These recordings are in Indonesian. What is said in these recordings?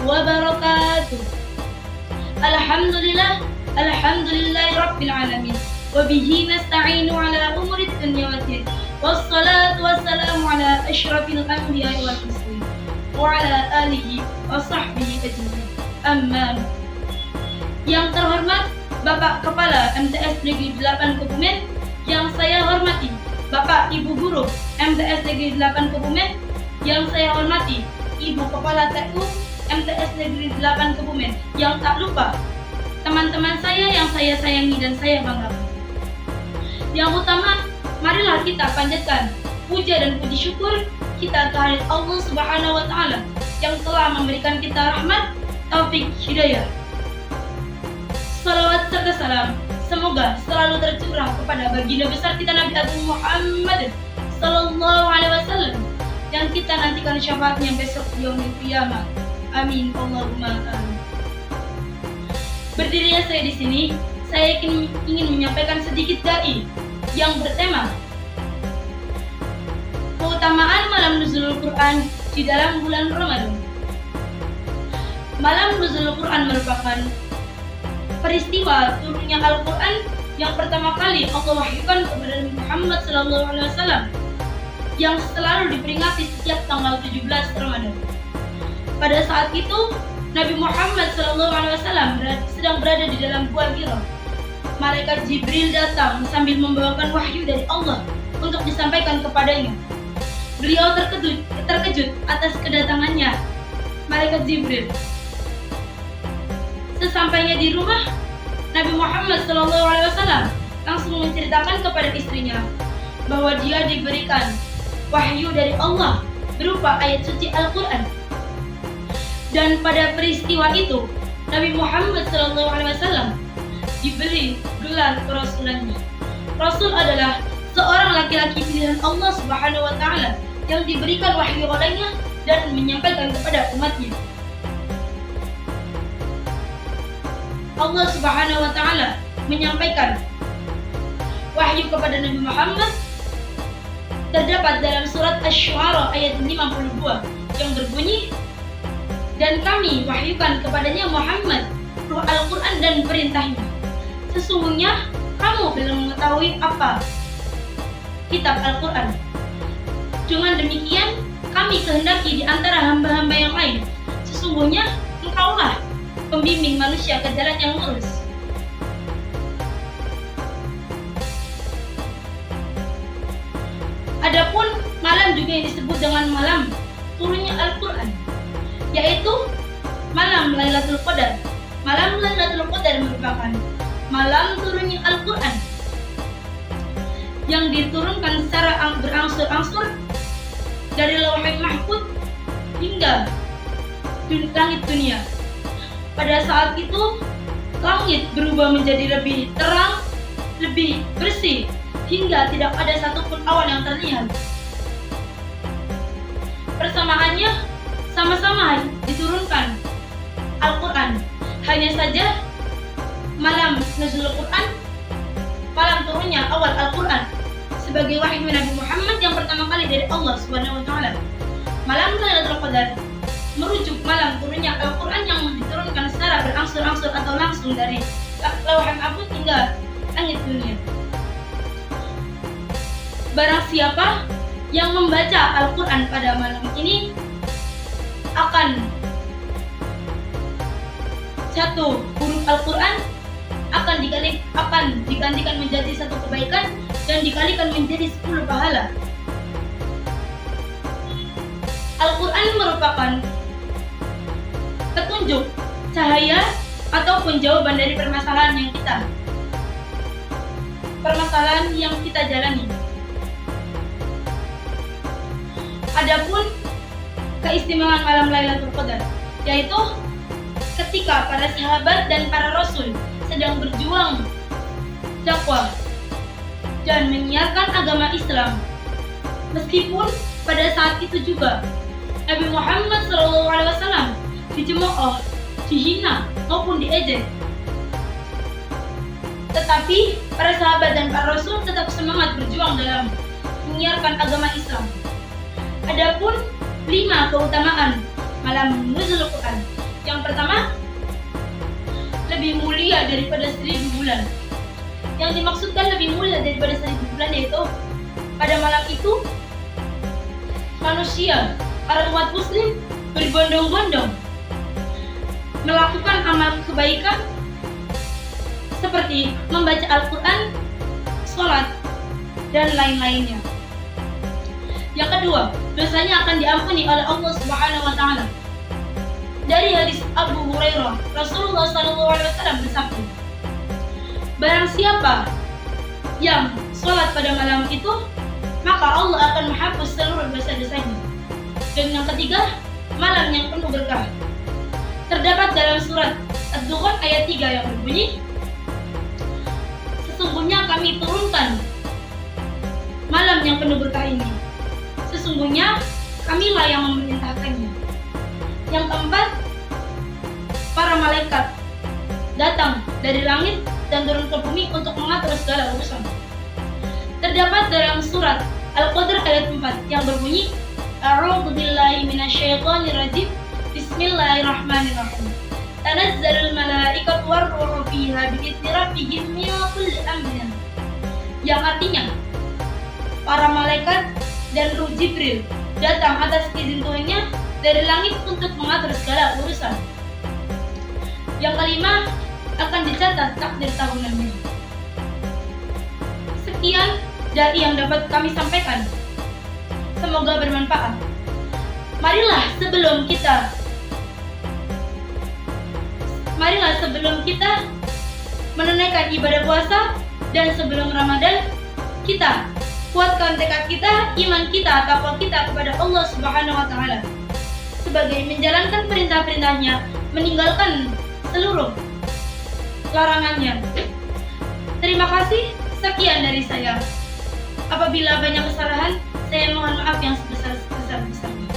wabarakatuh. Alhamdulillah, alhamdulillahi rabbil alamin. Wa bihi nasta'inu ala umuri dunya waddin. Wassalatu wassalamu ala asyrafil anbiya'i wal mursalin wa ala alihi wa sahbihi ajma'in. Amma. Yang terhormat Bapak Kepala MTS Negeri 8 Kebumen, yang saya hormati Bapak Ibu Guru MTS Negeri 8 Kebumen, yang saya hormati Ibu Kepala TU MTS Negeri 8 Kebumen, yang tak lupa teman-teman saya yang saya sayangi dan saya banggakan. Yang utama, marilah kita panjatkan puja dan puji syukur kita kehadirat Allah Subhanahu wa taala yang telah memberikan kita rahmat, taufik, hidayah. Salawat serta salam semoga selalu tercurah kepada baginda besar kita Nabi Agung Muhammad sallallahu alaihi wasallam yang kita nantikan syafaatnya besok di yaumil qiyamah. Amin Allahumma amin. Berdirinya saya di sini, saya ingin menyampaikan sedikit dai yang bertema keutamaan malam nuzulul Quran di dalam bulan Ramadan. Malam nuzulul Quran merupakan peristiwa turunnya Al-Quran yang pertama kali Allah wahyukan kepada Nabi Muhammad SAW yang selalu diperingati setiap tanggal 17 Ramadan. Pada saat itu Nabi Muhammad SAW sedang berada di dalam Gua Hira. Malaikat Jibril datang sambil membawakan wahyu dari Allah untuk disampaikan kepadanya. Beliau terkejut atas kedatangannya Malaikat Jibril. Sesampainya di rumah, Nabi Muhammad SAW langsung menceritakan kepada istrinya bahwa dia diberikan wahyu dari Allah berupa ayat suci Al-Quran. Dan pada peristiwa itu, Nabi Muhammad SAW diberi gelar kerasulannya. Rasul adalah seorang laki-laki pilihan Allah Subhanahu wa taala yang diberikan wahyu olehnya dan menyampaikan kepada umatnya. Allah Subhanahu wa taala menyampaikan wahyu kepada Nabi Muhammad terdapat dalam surat Asy-Syu'ara ayat 52 yang berbunyi, dan kami wahyukan kepadanya Muhammad ruh Al-Quran dan perintahnya. Sesungguhnya kamu belum mengetahui apa kitab Al-Quran. Dengan demikian kami kehendaki di antara hamba-hamba yang lain. Sesungguhnya engkaulah pembimbing manusia ke jalan yang lurus. Adapun malam juga yang disebut dengan malam turunnya Al-Quran, yaitu malam Lailatul Qadar. Malam Lailatul Qadar merupakan malam turunnya Al-Quran yang diturunkan secara berangsur-angsur dari Lauhul Mahfuz hingga langit dunia. Pada saat itu, langit berubah menjadi lebih terang, lebih bersih, hingga tidak ada satupun awan yang terlihat. Persamaannya sama-sama diturunkan Al-Quran. Hanya saja malam nuzulul Quran, malam turunnya awal Al-Quran sebagai wahyu Nabi Muhammad yang pertama kali dari Allah Subhanahu wa taala. Malam Lailatul Qadar merujuk malam turunnya Al-Quran yang diturunkan secara berangsur-angsur atau langsung dari Lauhul Mahfuz hingga langit dunia. Barang siapa yang membaca Al-Quran pada malam ini akan satu huruf Al-Quran akan digantikan menjadi satu kebaikan dan dikalikan menjadi 10 pahala. Al-Quran merupakan petunjuk, cahaya, ataupun jawaban dari permasalahan yang kita jalani. Adapun keistimewaan malam Lailatul Qadar, yaitu ketika para sahabat dan para rasul sedang berjuang dakwah dan menyiarkan agama Islam. Meskipun pada saat itu juga Nabi Muhammad SAW dicemooh, dihina maupun diejek, tetapi para sahabat dan para rasul tetap semangat berjuang dalam menyiarkan agama Islam. Adapun 5 keutamaan malam nuzul Quran, Yang pertama, lebih mulia daripada 1000 bulan. Yang dimaksudkan lebih mulia daripada 1000 bulan yaitu pada malam itu manusia, para umat muslim berbondong-bondong melakukan amal kebaikan seperti membaca Al-Quran, sholat, dan lain-lainnya. Yang kedua, dosanya akan diampuni oleh Allah Subhanahu wa Ta'ala. Dari hadis Abu Hurairah, Rasulullah SAW bersabda, barang siapa yang sholat pada malam itu, maka Allah akan menghapus seluruh dosa-dosanya. Dan yang ketiga, malam yang penuh berkah. Terdapat dalam surat Ad-Dukhan ayat 3 yang berbunyi, sesungguhnya kami turunkan malam yang penuh berkah ini. Sesungguhnya kamilah yang memerintahkannya. Yang keempat, para malaikat datang dari langit dan turun ke bumi untuk mengatur segala urusan. Terdapat dalam surat Al-Qadr ayat 4 yang berbunyi, A'udzu billahi minasyaitonir rajim. Bismillahirrahmanirrahim. Tanazzalul malaikatu war-ruhu fiha bi'izni rabbihim min kulli amrin. Yang artinya, para malaikat dan Ruh Jibril datang atas izin Tuhannya dari langit untuk mengatur segala urusan. Yang kelima, akan dicatat takdir tahunannya. Sekian dari yang dapat kami sampaikan. Semoga bermanfaat. Marilah sebelum kita menunaikan ibadah puasa dan sebelum Ramadan, kita kuatkan tekad kita, iman kita, takwa kita kepada Allah Subhanahu wa Ta'ala sebagai menjalankan perintah-perintahnya, meninggalkan seluruh larangannya. Terima kasih. Sekian dari saya. Apabila banyak kesalahan, saya mohon maaf yang sebesar-besarnya.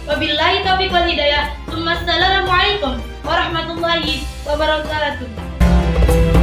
Wabillahi taufiq wal hidayah. Assalamualaikum warahmatullahi wabarakatuh.